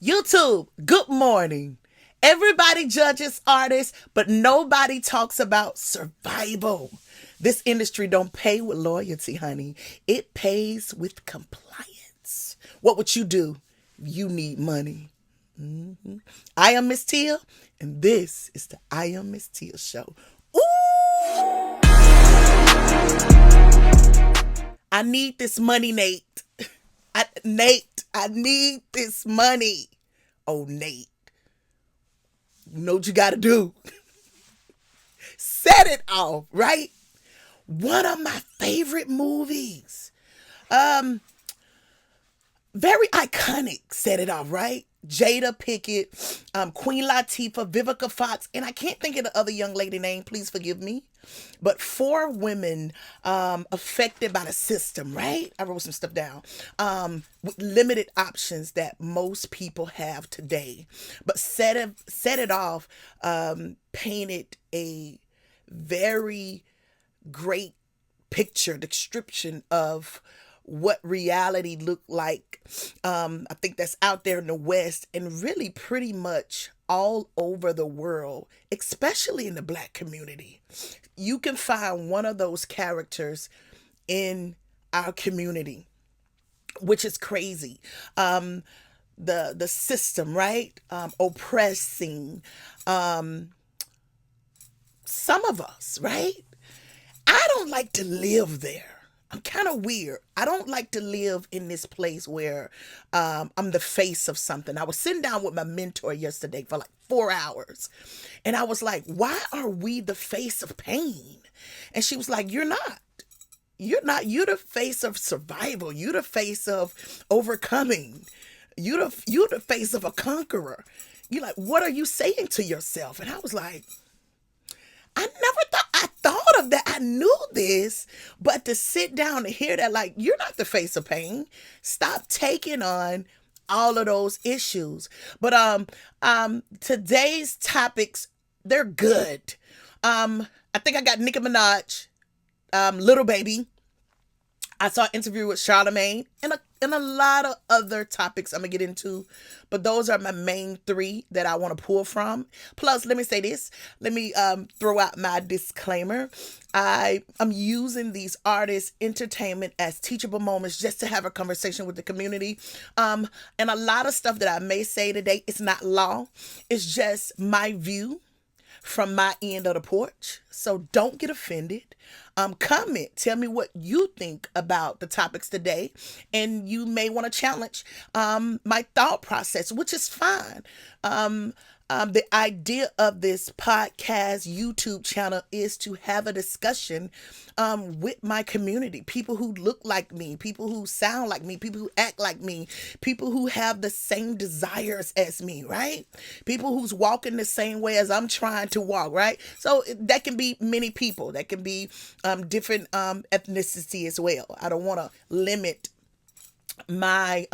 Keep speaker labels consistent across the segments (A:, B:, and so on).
A: YouTube, good morning. Everybody judges artists, but nobody talks about survival. This industry don't pay with loyalty, honey. It pays with compliance. What would you do? You need money. I am Miss Tia, and this is the I Am Miss Tia show. Ooh! I need this money, Nate. I need this money. Oh, Nate, you know what you got to do? Set it off, right? One of my favorite movies. Um, Very iconic. Set it off, right? Jada Pickett, Queen Latifah, Vivica Fox, and I can't think of the other young lady name. Please forgive me. But four women affected by the system, right? I wrote some stuff down. With limited options that most people have today. But set it off, painted a very great picture, description of what reality looked like. I think that's out there in the West and really pretty much all over the world, especially in the black community. You can find one of those characters in our community, which is crazy. The system, right? Oppressing some of us, right? I don't like to live there. I'm kind of weird. I don't like to live in this place where I'm the face of something. I was sitting down with my mentor yesterday for like 4 hours. And I was like, why are we the face of pain? And she was like, you're not. You're not. You're the face of survival. You're the face of overcoming. You're the face of a conqueror. You're like, what are you saying to yourself? And I was like, I thought of that. I knew this, but to sit down and hear that, like, you're not the face of pain. Stop taking on all of those issues. But today's topics, they're good. I think I got Nicki Minaj, Little Baby. I saw an interview with Charlamagne and a lot of other topics I'm gonna get into, but those are my main three that I want to pull from. Plus, let me say this. Let me throw out my disclaimer. I'm using these artists' entertainment as teachable moments just to have a conversation with the community. And a lot of stuff that I may say today is not law. It's just my view from my end of the porch. So don't get offended. Comment, tell me what you think about the topics today, and you may want to challenge my thought process, which is fine. The idea of this podcast YouTube channel is to have a discussion with my community, people who look like me, people who sound like me, people who act like me, people who have the same desires as me, right? People who's walking the same way as I'm trying to walk, right? So that can be many people, that can be different ethnicity as well. I don't want to limit my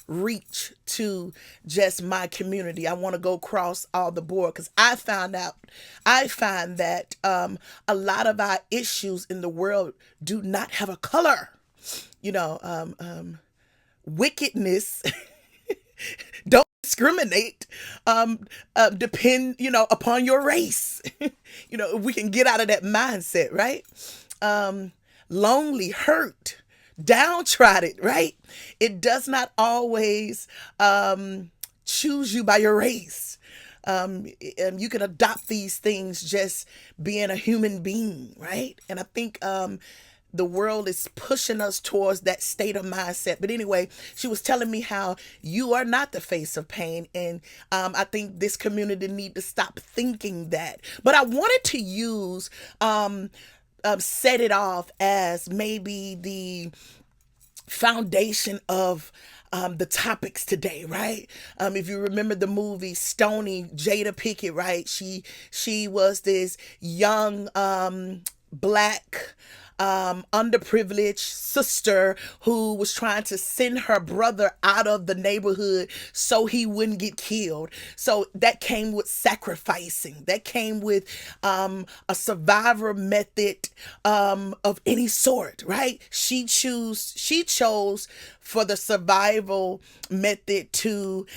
A: reach to just my community. I want to go across all the board because I find that a lot of our issues in the world do not have a color. You know, wickedness don't discriminate, depend, upon your race. If we can get out of that mindset, right? Lonely, hurt, downtrodden, right? It does not always choose you by your race. You can adopt these things just being a human being, right? And I think the world is pushing us towards that state of mindset. But anyway, she was telling me how you are not the face of pain. And I think this community need to stop thinking that. But I wanted to use set it off as maybe the foundation of the topics today, right? If you remember the movie Stony, Jada Pickett, right? She was this young black underprivileged sister who was trying to send her brother out of the neighborhood so he wouldn't get killed. So that came with sacrificing. That came with a survivor method of any sort, right? She chose for the survival method to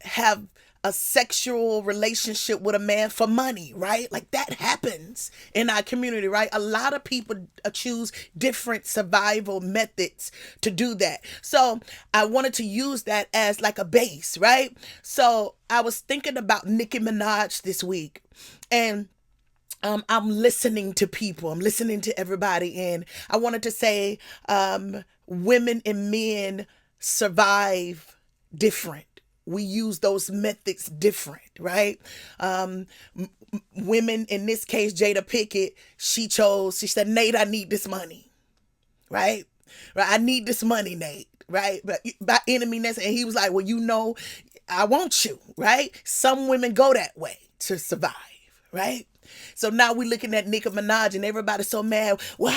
A: have a sexual relationship with a man for money, right? Like that happens in our community, right? A lot of people choose different survival methods to do that. So I wanted to use that as like a base, right? So I was thinking about Nicki Minaj this week, and I'm listening to people, I'm listening to everybody, and I wanted to say women and men survive different. We use those methods different, right? Women, in this case, Jada Pickett, she said, Nate, I need this money, right? Right, I need this money, Nate, right? But by enemy necessary, and he was like, well, I want you, right? Some women go that way to survive, right? So now we're looking at Nicki Minaj, and everybody's so mad. Well,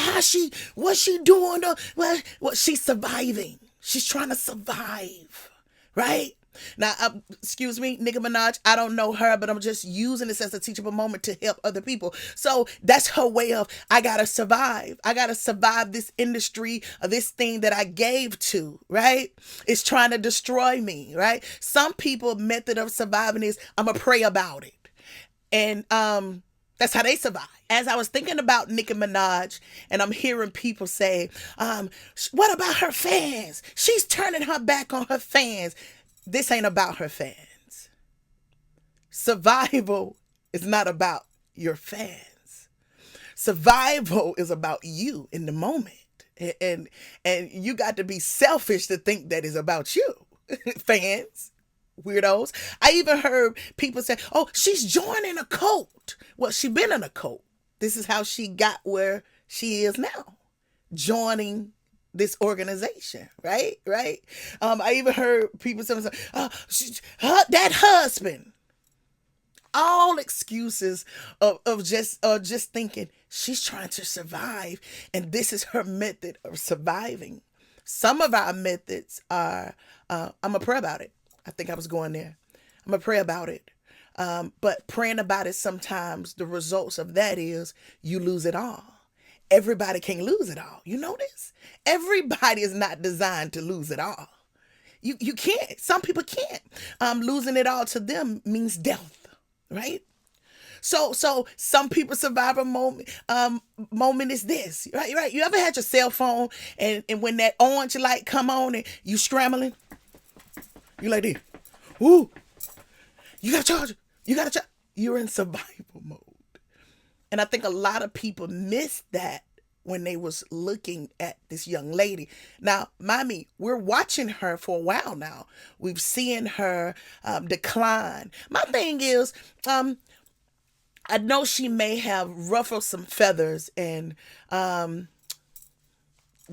A: what's she doing? Well, she's surviving. She's trying to survive, right? Now, excuse me, Nicki Minaj, I don't know her, but I'm just using this as a teachable moment to help other people. So that's her way of, I gotta survive. I gotta survive this industry or this thing that I gave to, right? It's trying to destroy me, right? Some people method of surviving is, I'm gonna pray about it. And that's how they survive. As I was thinking about Nicki Minaj, and I'm hearing people say, what about her fans? She's turning her back on her fans. This ain't about her fans. Survival is not about your fans. Survival is about you in the moment. And you got to be selfish to think that is about you. Fans, weirdos. I even heard people say, oh, she's joining a cult. Well, she been in a cult. This is how she got where she is now. Joining this organization, right? I even heard people say, that husband. All excuses of just thinking she's trying to survive, and this is her method of surviving. Some of our methods are, I'm gonna pray about it. I think I was going there. I'm gonna pray about it. But praying about it, sometimes the results of that is you lose it all. Everybody can't lose it all. You know this? Everybody is not designed to lose it all. You can't. Some people can't. Losing it all to them means death, right? So some people survival moment is this, right? You ever had your cell phone and when that orange light come on and you scrambling, you like this, ooh, you gotta charge it. You're in survival mode. And I think a lot of people missed that when they was looking at this young lady. Now, mommy, we're watching her for a while now. We've seen her decline. My thing is, I know she may have ruffled some feathers and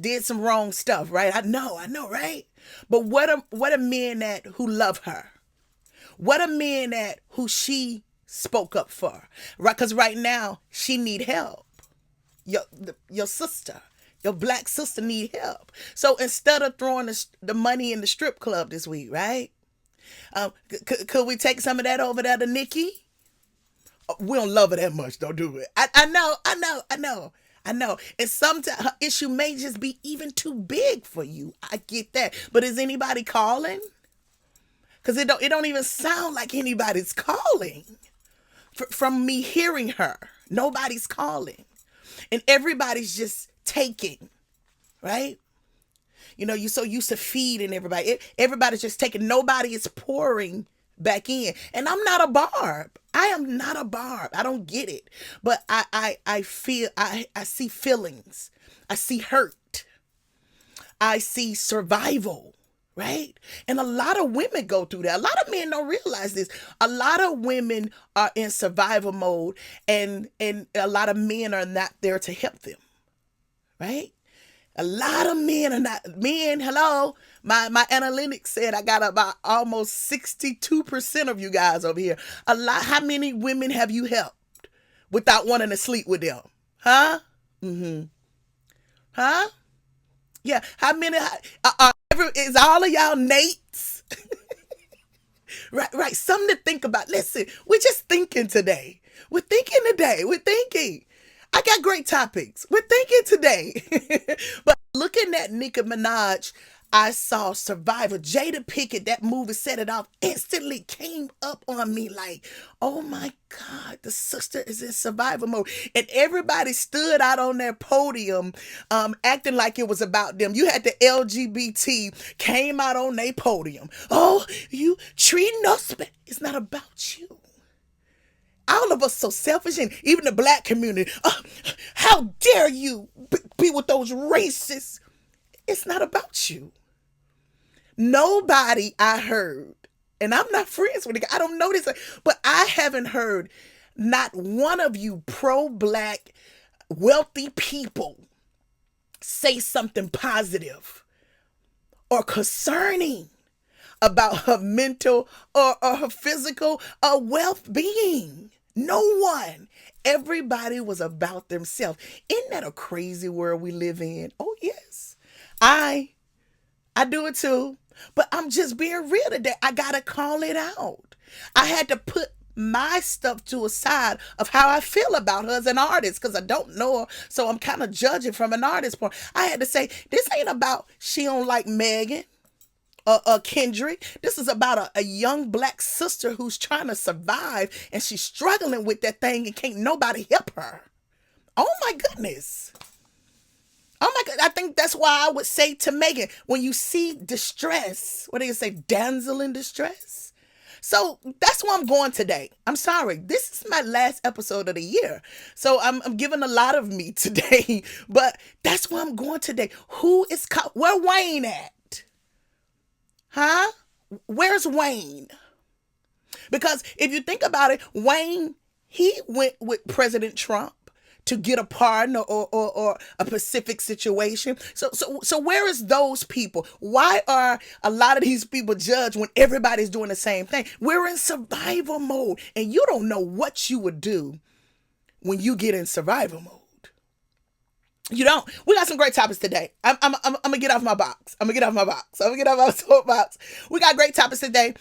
A: did some wrong stuff, right? I know, right? But what a men at who love her? What a men at who she spoke up for, right? Because right now she need help. Your sister, your black sister need help. So instead of throwing the money in the strip club this week, right? Could we take some of that over there to Nikki? We don't love her that much, don't do it. I know. And sometimes her issue may just be even too big for you. I get that. But is anybody calling? Because it don't even sound like anybody's calling. From me hearing her, nobody's calling. And everybody's just taking, right? You know, you're so used to feeding everybody. Everybody's just taking. Nobody is pouring back in. And I'm not a Barb. I am not a Barb. I don't get it. But I feel, I see feelings. I see hurt. I see survival, right? And a lot of women go through that. A lot of men don't realize this. A lot of women are in survival mode, and a lot of men are not there to help them, right? A lot of men are not. Men, hello. My analytics said I got about almost 62% of you guys over here. How many women have you helped without wanting to sleep with them? Huh? Mm-hmm. Huh? Yeah. How many? Is all of y'all Nates? Right, right. Something to think about. Listen, we're just thinking today. We're thinking today. We're thinking. I got great topics. We're thinking today. But looking at Nicki Minaj, I saw Survivor. Jada Pickett, that movie set it off, instantly came up on me like, oh my God, the sister is in survival mode. And everybody stood out on their podium acting like it was about them. You had the LGBT came out on their podium. Oh, you treating us, but it's not about you. All of us so selfish, and even the black community. How dare you be with those racists? It's not about you. Nobody I heard, and I'm not friends with the guy. I don't know this, but I haven't heard not one of you pro-black wealthy people say something positive or concerning about her mental or her physical well-being. No one. Everybody was about themselves. Isn't that a crazy world we live in? Oh yes. I do it too. But I'm just being real today. I gotta call it out. I had to put my stuff to a side of how I feel about her as an artist because I don't know her. So I'm kind of judging from an artist point. I had to say, this ain't about she don't like Megan. Kendrick. This is about a young black sister who's trying to survive and she's struggling with that thing and can't nobody help her. Oh my goodness. Oh my God. I think that's why I would say to Megan, when you see distress, what do you say, damsel in distress? So that's where I'm going today. I'm sorry. This is my last episode of the year. So I'm giving a lot of me today, but that's where I'm going today. Where Wayne at? Huh? Where's Wayne? Because if you think about it, Wayne, he went with President Trump to get a pardon or a specific situation. So where is those people? Why are a lot of these people judged when everybody's doing the same thing? We're in survival mode, and you don't know what you would do when you get in survival mode. You don't. We got some great topics today. I'm gonna get off my box. I'm gonna get off my soapbox. We got great topics today.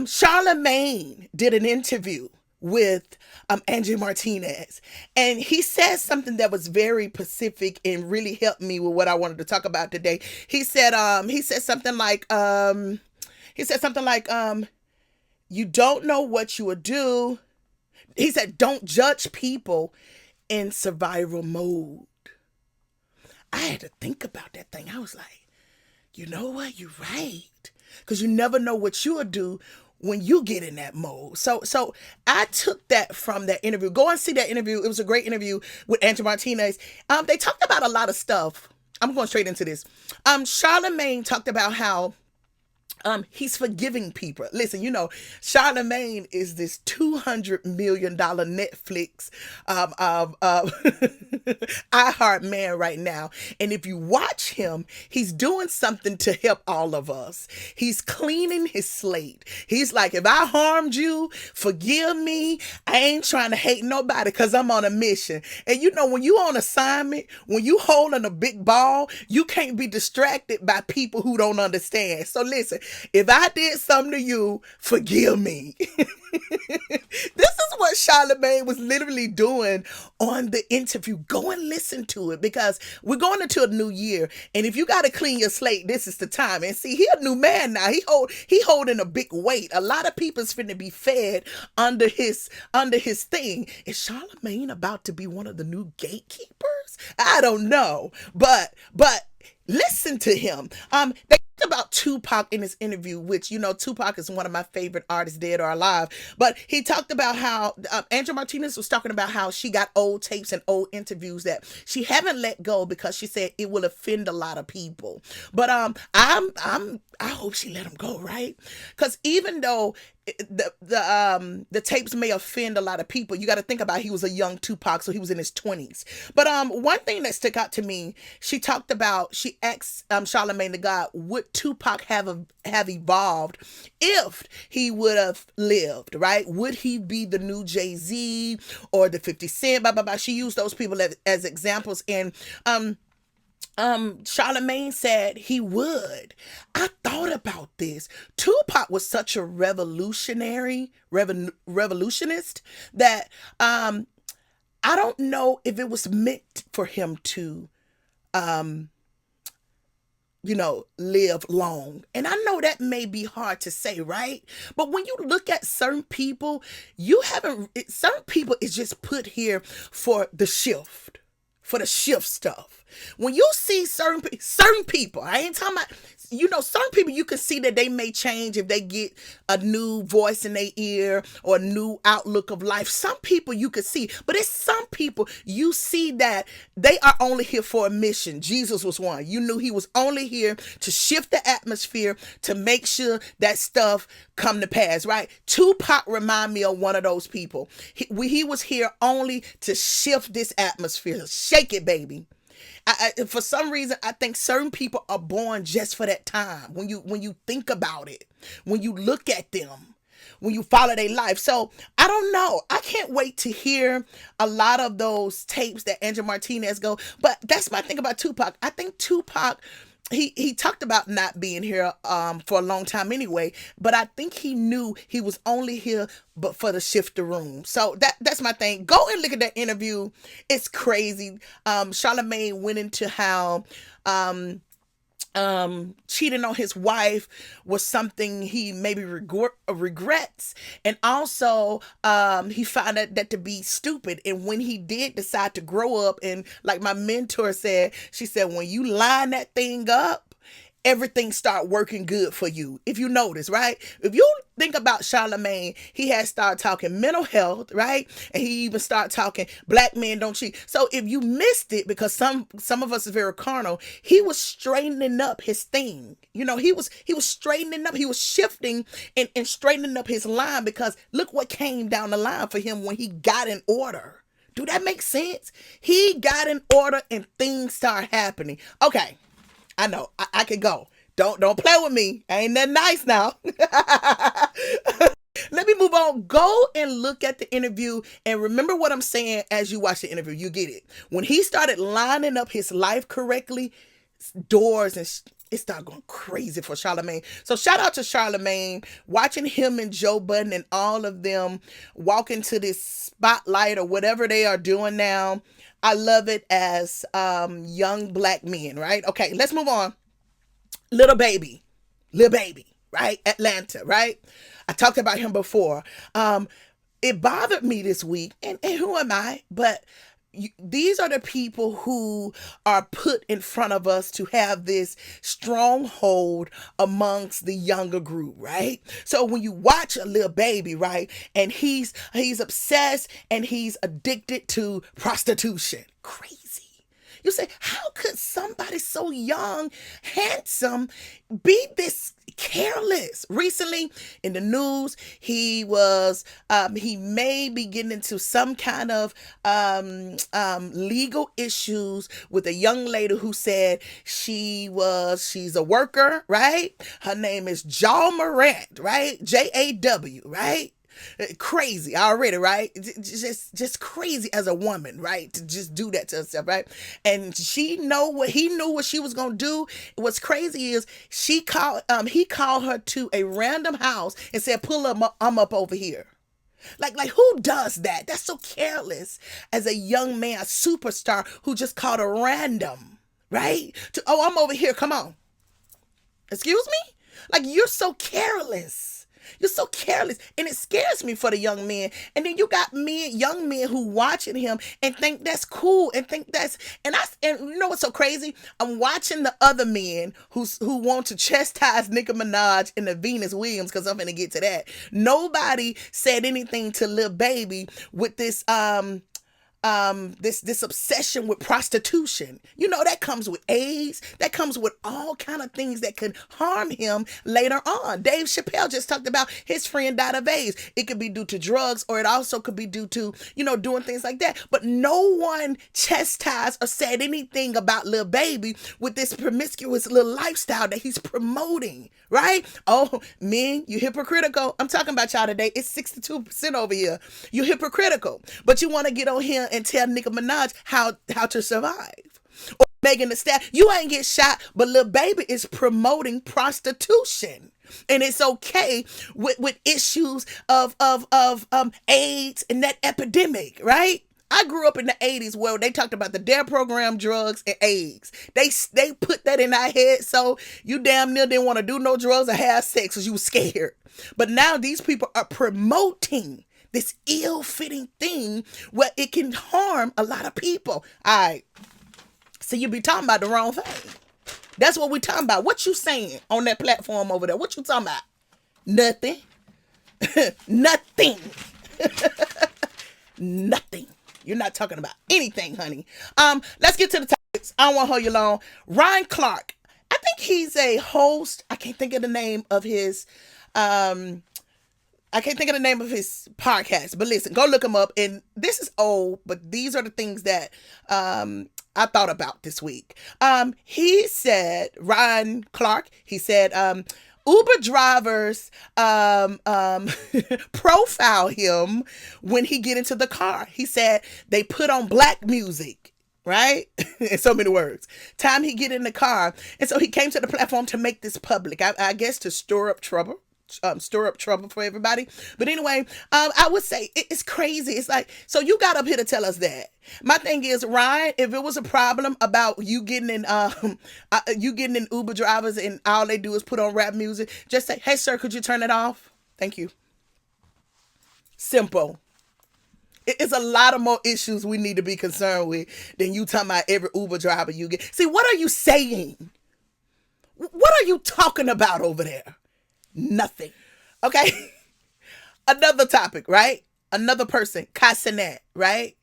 A: Charlemagne did an interview with Angie Martinez, and he said something that was very specific and really helped me with what I wanted to talk about today. He said something like you don't know what you would do. He said, don't judge people in survival mode. I had to think about that thing. I was like, you know what? You're right. Because you never know what you'll do when you get in that mode. So I took that from that interview. Go and see that interview. It was a great interview with Angie Martinez. They talked about a lot of stuff. I'm going straight into this. Charlemagne talked about how he's forgiving people. Listen, Charlemagne is this $200 million Netflix iHeart man right now. And if you watch him, he's doing something to help all of us. He's cleaning his slate. He's like, if I harmed you, forgive me. I ain't trying to hate nobody because I'm on a mission. And when you on assignment, when you holding a big ball, you can't be distracted by people who don't understand. So listen, if I did something to you, forgive me. This is what Charlemagne was literally doing on the interview. Go and listen to it because we're going into a new year. And if you got to clean your slate, this is the time. And see, he a new man now. He holding a big weight. A lot of people's finna be fed under his thing. Is Charlemagne about to be one of the new gatekeepers? I don't know. But listen to him. They talked about Tupac in this interview, which, Tupac is one of my favorite artists, dead or alive. But he talked about how Angie Martinez was talking about how she got old tapes and old interviews that she haven't let go because she said it will offend a lot of people. But I hope she let them go, right? Because even though the tapes may offend a lot of people. You got to think about he was a young Tupac, so he was in his 20s. But one thing that stuck out to me, she asked Charlamagne the God, would Tupac have evolved if he would have lived, right? Would he be the new Jay-Z or the 50 Cent? Blah blah blah. She used those people as examples, and Charlamagne said he would. I thought about this. Tupac was such a revolutionist that I don't know if it was meant for him to live long. And I know that may be hard to say, right? But when you look at certain people, certain people is just put here for the shift, stuff. When you see certain people, I ain't talking about, certain people, you can see that they may change if they get a new voice in their ear or a new outlook of life. Some people you can see, but it's some people you see that they are only here for a mission. Jesus was one. You knew he was only here to shift the atmosphere, to make sure that stuff come to pass, right? Tupac remind me of one of those people. He was here only to shift this atmosphere. Shake it, baby. For some reason, I think certain people are born just for that time. When you think about it, when you look at them, when you follow their life. So I don't know. I can't wait to hear a lot of those tapes that Angel Martinez go. But that's my thing about Tupac. I think Tupac, he talked about not being here for a long time anyway, but I think he knew he was only here but for the shift the room. So that's my thing. Go and look at that interview. It's crazy. Charlamagne went into how cheating on his wife was something he maybe regrets, and also he found that to be stupid. And when he did decide to grow up, and like my mentor said, she said, when you line that thing up, everything start working good for you. If you notice, right? If you think about Charlamagne, he had started talking mental health, right? And he even started talking black men don't cheat. So if you missed it, because some of us are very carnal, he was straightening up his thing. He was straightening up, he was shifting and straightening up his line, because look what came down the line for him when he got in order. Do that make sense? He got in order and things start happening. Okay. I know I could go. Don't play with me. I ain't that nice now. Let me move on. Go and look at the interview and remember what I'm saying as you watch the interview. You get it. When he started lining up his life correctly, doors and it started going crazy for Charlamagne. So shout out to Charlamagne, watching him and Joe Budden and all of them walk into this spotlight or whatever they are doing now. I love it as young black men, right? Okay, let's move on. Lil Baby, right? Atlanta, right? I talked about him before. It bothered me this week, and who am I? But these are the people who are put in front of us to have this stronghold amongst the younger group, right? So when you watch a Lil Baby, right, and he's obsessed and he's addicted to prostitution, crazy. You say, how could somebody so young, handsome, be this careless? Recently in the news, he may be getting into some kind of legal issues with a young lady who said she's a worker, right? Her name is Jaw Morant, right? Jaw, right? Crazy already, right? Just crazy as a woman, right? To just do that to herself, right? And he knew what she was gonna do. What's crazy is he called her to a random house and said, "Pull up, I'm up over here." Like who does that? That's so careless. As a young man, a superstar who just called a random, right? I'm over here. Come on. Excuse me? Like, you're so careless. You're so careless, and it scares me for the young men. And then you got young men who watching him and think that's cool, and think that's and you know what's so crazy? I'm watching the other men who want to chastise Nicki Minaj and the Venus Williams, because I'm gonna get to that. Nobody said anything to Lil Baby with this this obsession with prostitution. You know, that comes with AIDS. That comes with all kind of things that could harm him later on. Dave Chappelle just talked about his friend died of AIDS. It could be due to drugs, or it also could be due to, doing things like that. But no one chastised or said anything about Lil Baby with this promiscuous little lifestyle that he's promoting, right? Oh, men, you hypocritical. I'm talking about y'all today. It's 62% over here. You hypocritical. But you want to get on here and tell Nicki Minaj how to survive. Or Megan Thee Stallion, you ain't get shot, but Lil Baby is promoting prostitution. And it's okay with issues of AIDS and that epidemic, right? I grew up in the 80s where they talked about the DARE program, drugs, and AIDS. They put that in our head, so you damn near didn't want to do no drugs or have sex because you were scared. But now these people are promoting this ill-fitting thing where it can harm a lot of people. All right. So you be talking about the wrong thing. That's what we talking about. What you saying on that platform over there? What you talking about? Nothing. Nothing. Nothing. You're not talking about anything, honey. Let's get to the topics. I don't want to hold you long. Ryan Clark. I think he's a host. I can't think of the name of his podcast, but listen, go look him up. And this is old, but these are the things that I thought about this week. He said, Ryan Clark, he said, Uber drivers profile him when he get into the car. He said they put on black music, right? In so many words. Time he get in the car. And so he came to the platform to make this public. I guess to stir up trouble for everybody. But anyway, I would say it's crazy. It's like, so you got up here to tell us that. My thing is, Ryan, if it was a problem about you getting in Uber drivers and all they do is put on rap music, just say, hey sir, could you turn it off? Thank you. Simple. It's a lot of more issues we need to be concerned with than you talking about every Uber driver you get. See, what are you saying? What are you talking about over there? Nothing. Okay. Another topic, right? Another person, Kai Cenat, right?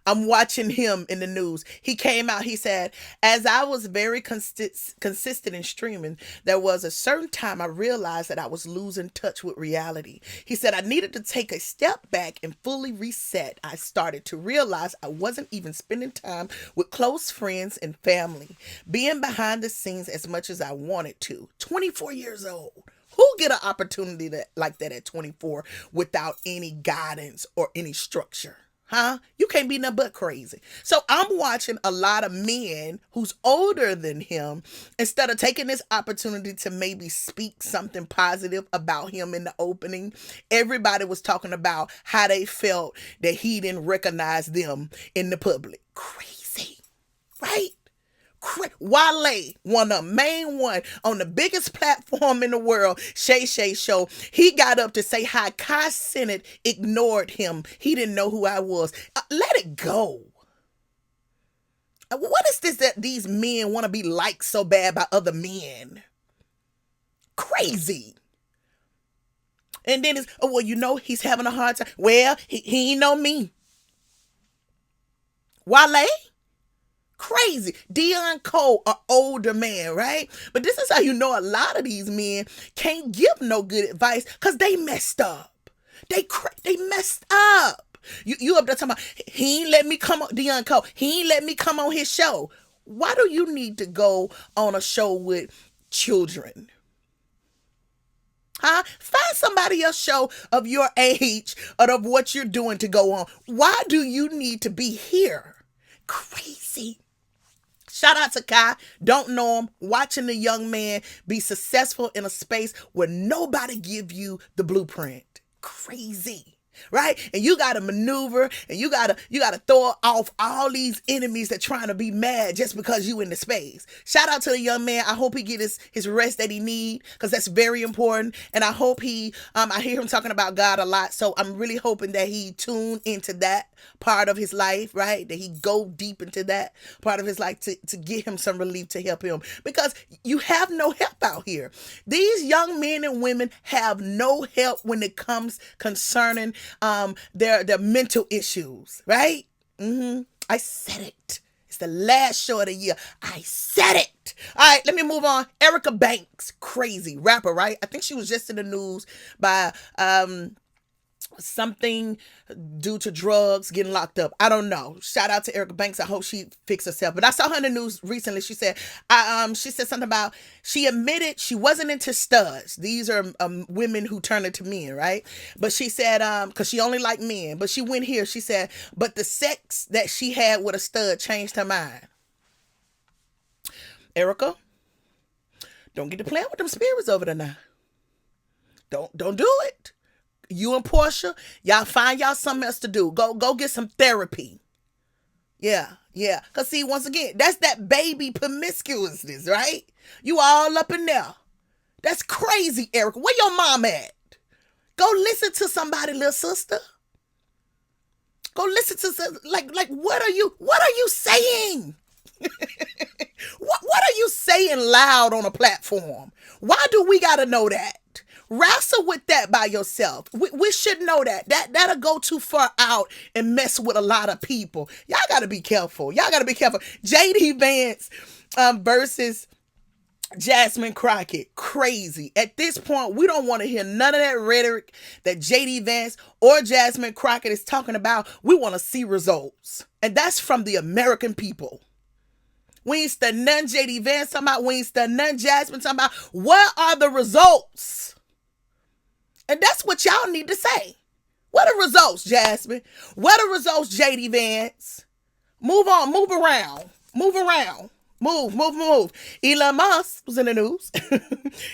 A: I'm watching him in the news. He came out, he said, as I was very consistent in streaming, there was a certain time I realized that I was losing touch with reality. He said, I needed to take a step back and fully reset. I started to realize I wasn't even spending time with close friends and family, being behind the scenes as much as I wanted to. 24 years old. Who get an opportunity like that at 24 without any guidance or any structure? Huh? You can't be nothing but crazy. So I'm watching a lot of men who's older than him, instead of taking this opportunity to maybe speak something positive about him in the opening, everybody was talking about how they felt that he didn't recognize them in the public. Crazy, right? Wale, one of the main one on the biggest platform in the world, Shay Shay Show, he got up to say how Kai Cenat ignored him. He didn't know who I was. Let it go. What is this that these men want to be liked so bad by other men? Crazy. And then it's, oh, well, he's having a hard time. Well, he ain't know me. Wale? Crazy. Dion Cole, an older man, right? But this is how you know a lot of these men can't give no good advice because they messed up. They messed up. You up there talking about, he ain't let me come on, Dion Cole, he ain't let me come on his show. Why do you need to go on a show with children? Huh? Find somebody else show of your age or of what you're doing to go on. Why do you need to be here? Crazy. Shout out to Kai. Don't know him. Watching the young man be successful in a space where nobody give you the blueprint. Crazy. Right? And you got to maneuver and you got to throw off all these enemies that trying to be mad just because you in the space. Shout out to the young man. I hope he get his rest that he need, because that's very important. And I hope I hear him talking about God a lot. So I'm really hoping that he tune into that part of his life, right? That he go deep into that part of his life to get him some relief, to help him, because you have no help out here. These young men and women have no help when it comes concerning their mental issues, right? I said it. It's the last show of the year. I said it. All right, let me move on. Erica Banks, crazy rapper, right? I think she was just in the news by something due to drugs getting locked up. I don't know. Shout out to Erica Banks. I hope she fixed herself. But I saw her in the news recently. She said, she said something about, she admitted she wasn't into studs. These are women who turn into men, right? But she said, because she only liked men. But she went here. She said, but the sex that she had with a stud changed her mind. Erica, don't get to playing with them spirits over there now. Don't do it. You and Portia, y'all find y'all something else to do. Go get some therapy. Yeah. Cause see, once again, that's that baby promiscuousness, right? You all up in there. That's crazy, Erica. Where your mom at? Go listen to somebody, little sister. Go listen to like what are you saying? What are you saying loud on a platform? Why do we gotta know that? Wrestle with that by yourself. We should know that. That'll go too far out and mess with a lot of people. Y'all gotta be careful. JD Vance versus Jasmine Crockett. Crazy. At this point, we don't want to hear none of that rhetoric that JD Vance or Jasmine Crockett is talking about. We want to see results. And that's from the American people. We ain't studying none JD Vance talking about. We ain't studying none Jasmine talking about. What are the results? And that's what y'all need to say. What are results, Jasmine? What are results, JD Vance? Move on. Move around. Move. Elon Musk was in the news.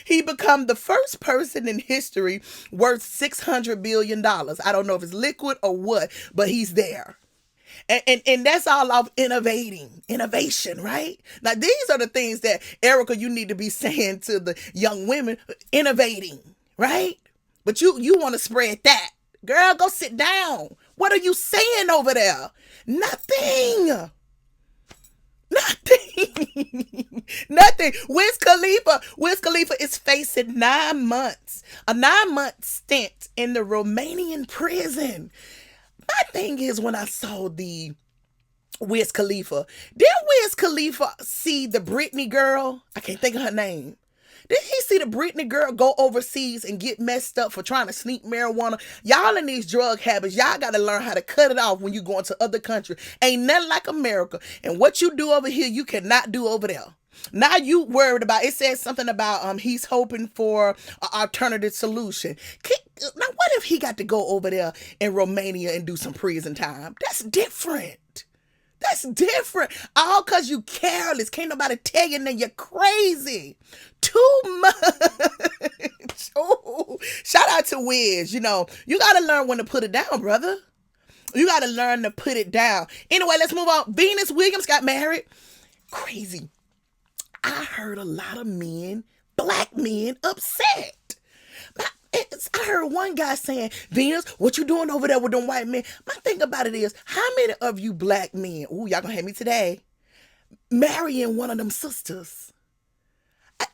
A: He become the first person in history worth $600 billion. I don't know if it's liquid or what, but he's there. And that's all of innovation, right? Now, these are the things that, Erica, you need to be saying to the young women, innovating, right? But you want to spread that. Girl, go sit down. What are you saying over there? Nothing. Nothing. Wiz Khalifa is facing 9 months. A 9-month stint in the Romanian prison. My thing is, when I saw the Wiz Khalifa, didn't Wiz Khalifa see the Britney girl? I can't think of her name. Did he see the Britney girl go overseas and get messed up for trying to sneak marijuana? Y'all in these drug habits, y'all got to learn how to cut it off when you go into other countries. Ain't nothing like America. And what you do over here, you cannot do over there. Now you worried about, it says something about he's hoping for an alternative solution. Now what if he got to go over there in Romania and do some prison time? That's different. All because you careless. Can't nobody tell you that you're crazy. Too much. Ooh. Shout out to Wiz. You got to learn when to put it down, brother. You got to learn to put it down. Anyway, let's move on. Venus Williams got married. Crazy. I heard a lot of men, black men, upset. I heard one guy saying, Venus, what you doing over there with them white men? My thing about it is, how many of you black men, ooh, y'all gonna have me today, marrying one of them sisters?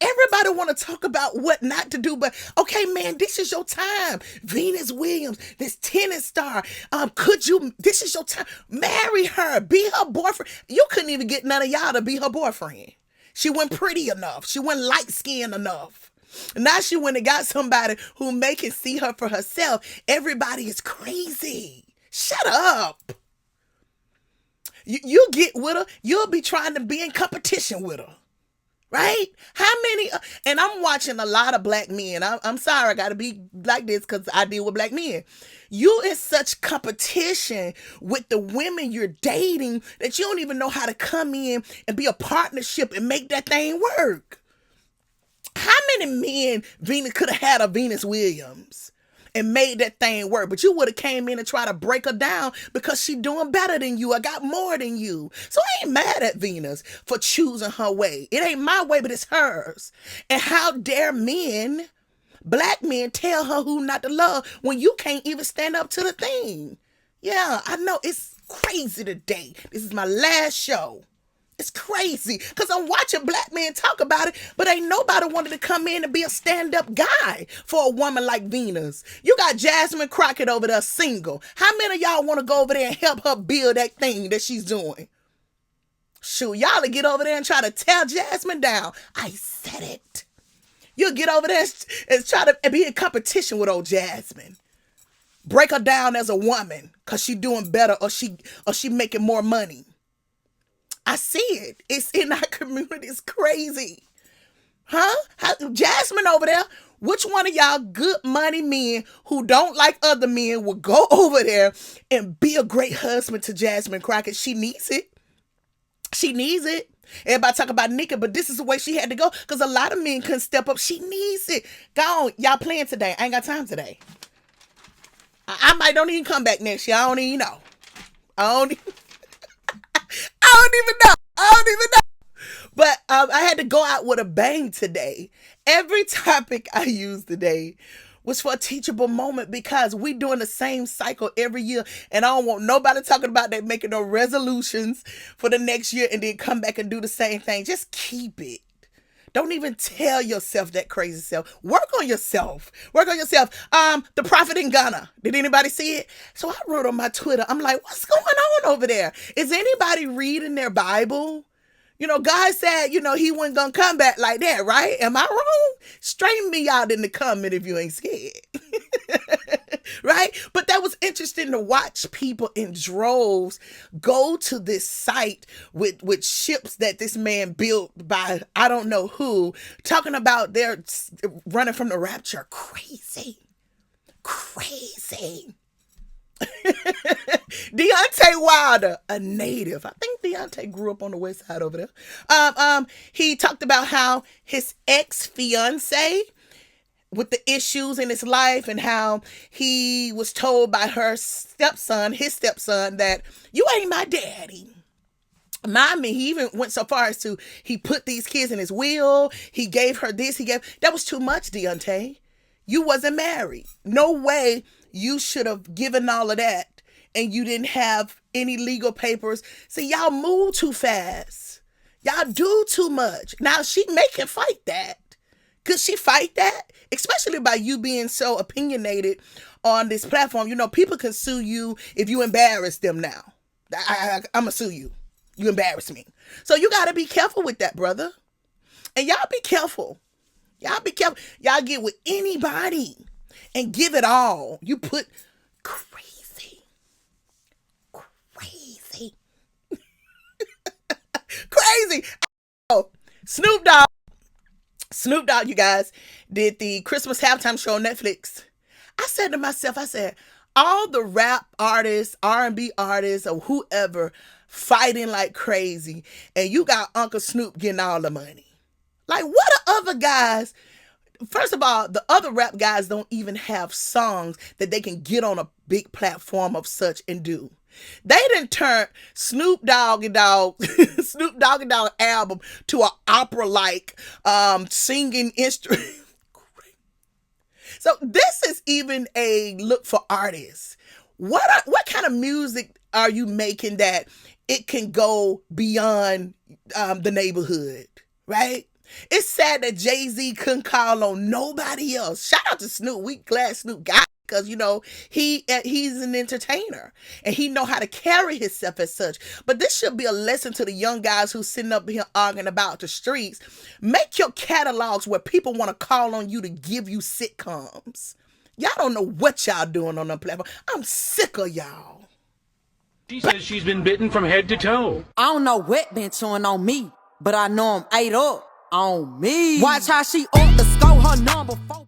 A: Everybody want to talk about what not to do, but okay, man, this is your time. Venus Williams, this tennis star, this is your time. Marry her, be her boyfriend. You couldn't even get none of y'all to be her boyfriend. She wasn't pretty enough. She wasn't light-skinned enough. Now she went and got somebody who may can see her for herself. Everybody is crazy. Shut up. You get with her, you'll be trying to be in competition with her. Right? How many? And I'm watching a lot of black men. I'm sorry, I got to be like this because I deal with black men. You in such competition with the women you're dating that you don't even know how to come in and be a partnership and make that thing work. How many men Venus could have had a Venus Williams and made that thing work? But you would have came in and tried to break her down because she doing better than you. I got more than you. So I ain't mad at Venus for choosing her way. It ain't my way, but it's hers. And how dare men, black men, tell her who not to love when you can't even stand up to the thing? Yeah, I know it's crazy today. This is my last show. It's crazy because I'm watching black men talk about it, but ain't nobody wanted to come in and be a stand-up guy for a woman like Venus. You got Jasmine Crockett over there single. How many of y'all want to go over there and help her build that thing that she's doing? Shoot, y'all will get over there and try to tear Jasmine down. I said it. You'll get over there and try to be in competition with old Jasmine. Break her down as a woman because she doing better or she making more money. I see it. It's in our community. It's crazy. Jasmine over there, which one of y'all good money men who don't like other men will go over there and be a great husband to Jasmine Crockett? She needs it. She needs it. Everybody talk about Nika, but this is the way she had to go because a lot of men couldn't step up. She needs it. Go on. Y'all playing today. I ain't got time today. I might don't even come back next year. I don't even know. I don't even know. But I had to go out with a bang today. Every topic I used today was for a teachable moment because we doing the same cycle every year. And I don't want nobody talking about that making no resolutions for the next year and then come back and do the same thing. Just keep it. Don't even tell yourself that crazy self. Work on yourself. The prophet in Ghana. Did anybody see it? So I wrote on my Twitter. I'm like, what's going on over there? Is anybody reading their Bible? God said, he wasn't going to come back like that, right? Am I wrong? Straighten me out in the comment if you ain't scared. Right? But that was interesting to watch people in droves go to this site with ships that this man built by I don't know who, talking about they're running from the rapture. Crazy. Deontay Wilder, a native. I think Deontay grew up on the west side over there. He talked about how his ex-fiance with the issues in his life and how he was told by his stepson, that you ain't my daddy. Mind me, he even went so far as to, he put these kids in his will. He gave her this, that was too much, Deontay. You wasn't married. No way you should have given all of that and you didn't have any legal papers. See, y'all move too fast. Y'all do too much. Now she can fight that. Could she fight that? Especially by you being so opinionated on this platform. People can sue you if you embarrass them now. I'm going to sue you. You embarrass me. So you got to be careful with that, brother. And y'all be careful. Y'all get with anybody and give it all. You put crazy. Crazy. Oh, Snoop Dogg, you guys, did the Christmas halftime show on Netflix. I said to myself, all the rap artists, R&B artists, or whoever fighting like crazy, and you got Uncle Snoop getting all the money. Like, what are other guys? First of all, the other rap guys don't even have songs that they can get on a big platform of such and do. They done turned Snoop Doggy Dogg album to an opera-like singing instrument. So this is even a look for artists. What kind of music are you making that it can go beyond the neighborhood, right? It's sad that Jay-Z couldn't call on nobody else. Shout out to Snoop. We glad Snoop got it because, he's an entertainer and he know how to carry himself as such. But this should be a lesson to the young guys who's sitting up here arguing about the streets. Make your catalogs where people want to call on you to give you sitcoms. Y'all don't know what y'all doing on the platform. I'm sick of y'all.
B: She says she's been bitten from head to toe.
C: I don't know what been chewing on me, but I know I'm ate up on me. Watch how she up to score her number 4.